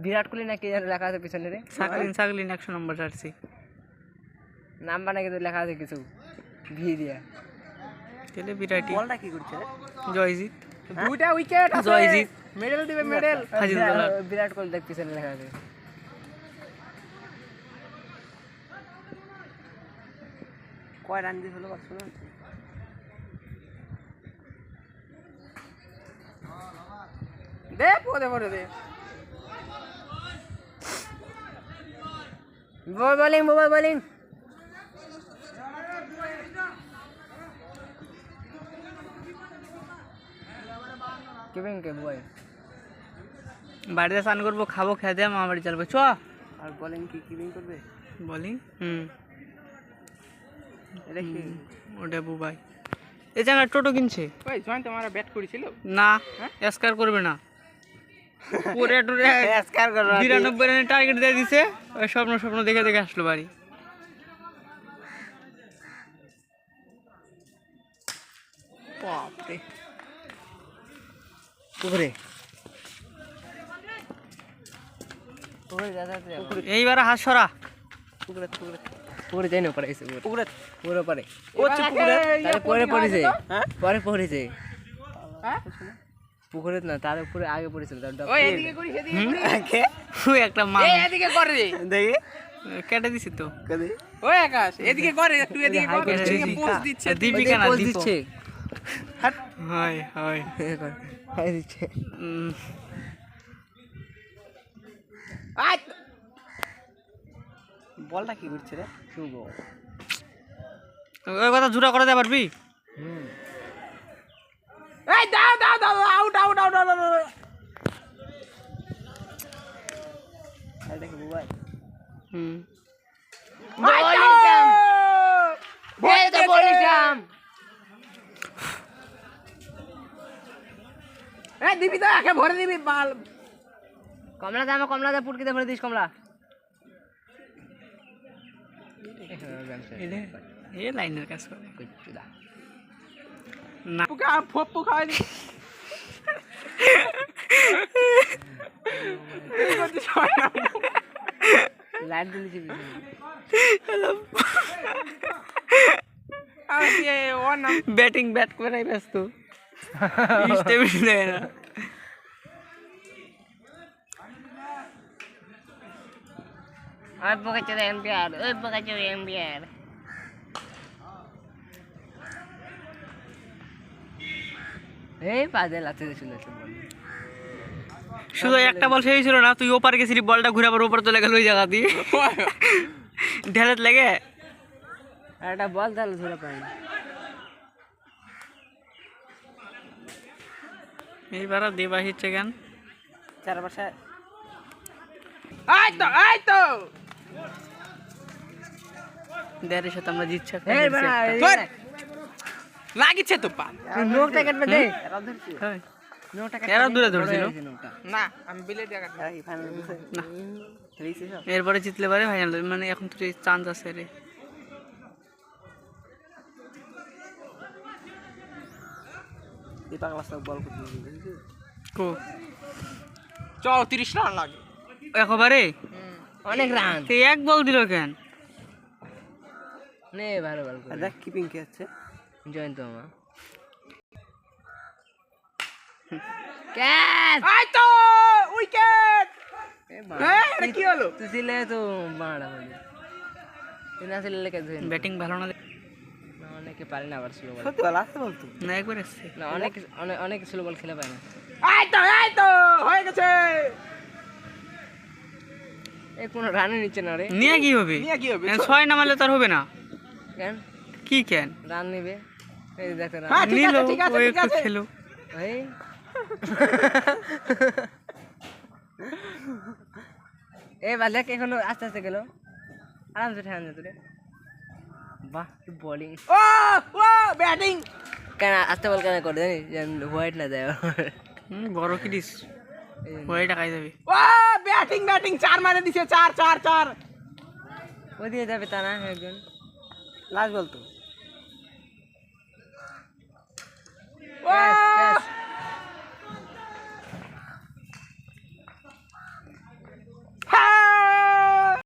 বিরাট কোহলি না কি লেখা আছে পিছনে রে? সাকলিন 100 নম্বর জার্সি নাম্বার নাকি তো লেখা আছে কিছু ভি দিয়া। তাহলে বিরাটি বলটা কি করছে রে? জয়জিৎ দুইটা উইকেট আছে, জয়জিৎ মেডেল দিবে মেডেল। হাজির বলার। বিরাট কোহলি দেখ পিছনে লেখা আছে। কয় রান দিয়ে হলো বাসু না? দে পড়ে পড়ে দে। বলিং বলিং কিপিং কে বয় বাড়িতে স্নান করবো, খাবো, খেয়ে দিয়ে মামা বাড়ি চালবো চ। আর বলিং কি কিপিং করবে? বলিং এটা কি? ওটা বুবাই এই জায়গা টোটো কিনছে। ওই জয়েন তোমারা ব্যাট করেছিল না এসকার করবে না, পুরে টুরে এসকার করো 92 রানের টার্গেট দিয়ে দিছে। ওই স্বপ্ন স্বপ্ন দেখে দেখে আসলো বাড়ি। বাপরে পুকুরে পুকুরে যাতে এইবার হাত সরা। পুকুরে পুকুরে পুকুরে যাই না পরে এসে পুকুরে পুরো পরে ও পুকুরে তারে পরে পড়েছে, পরে পড়েছে পুকুরে না, তার উপরে আগে পড়েছিল। ওই এদিকে করি সেদিকে করি ওই একটা মা এই এদিকে করে দেখি কেটে দিছি তো। ওই আকাশ এদিকে করে, তুই এদিকে কর, এদিকে পোস্ট দিচ্ছে, দীপিকা না পোস্ট দীপ দিচ্ছে। হাট হয় হয় হাই দিচ্ছে। আই বলটা কি করছে রে? শুভ ওই কথা জুরা করে দে পারবি? এই দাও দাও দাও আউট আউট আউট আউট। এই দেখো ভাই বোলিং কাম এই তো বোলিং কাম। এই দিবি তো একে ভরে দিবি বাল। কমলা দে পুটকিতে ভরে দিস কমলা। এ লাইনের কাজ করে কইচুদা না পুকা ফপু খাই দি লাইট দিলি ব্যাটিং ব্যাট করে ব্যস্ত স্টেবিল দেয় না। আর পকাচে এমপিআর ওই পকাচে এমপিআর এই পাজে লাতে শুনে শুধু একটা বল সেই ছিল না, তুই ওপারে গেছিলি, বলটা ঘুরে আবার ওপারে চলে গেল ওই জায়গা দিয়ে ঢেলাত লেগে। আর একটা বল তাহলে ধরে পাই। এইবার দেবা হিচ্ছে কেন চারপাশে আই তো দেড়ের সাথে আমরা জিতছি। এই বাড়া লাগিছে তো পা নোকটা কাটবে দে। নোকটা এরা দূরে ধরছিল না, আমি বিলে দিয়া কাটলাম। এই ফাইনাল না রিসে সব এরপরে জিতলে পারে ফাইনাল, মানে এখন তো চান্স আছে রে। এই পাগলা সব বল করতে দিবি কো 34 রান লাগে একবারে অনেক রান। তুই এক বল দিল কেন? নে ভালো বল করে দেখ কিপিং কে আছে জয়ন্ত মামা। ক্যাচ আই তো উইকেট। এটা কি হলো? তুই ছিলে তো বাড়া হলো, তুই না ছিলে লেকে ধরে ব্যাটিং ভালো না, অনেকে পারে না আবার স্লো বল। সত্যি বল আসতে বল তুই না একবার আসছে না অনেক স্লো বল খেলা পায় না। আই তো হয়ে গেছে। এই কোন রানে নিচে না রে, নিয়ে কি হবে? 6 না মারলে তার হবে না কেন কি কেন রান নিবে? এই দেখো রান নিল ওই একটু খেলো। এই এই বালে এখনো আস্তে আস্তে গেল, আরামসে ঠান দে তোরে। বাহ কি বোলিং, ও ব্যাটিং কেন আস্তে বল কেন করে জানিস, যেন হোয়াইট না যায়। বড় কি দিস হোয়াইট আকাই যাবে। ও ব্যাটিং 4 মারে দিছে, 4 ওই দিয়ে যাবে তা না একজন লাস্ট বল তো।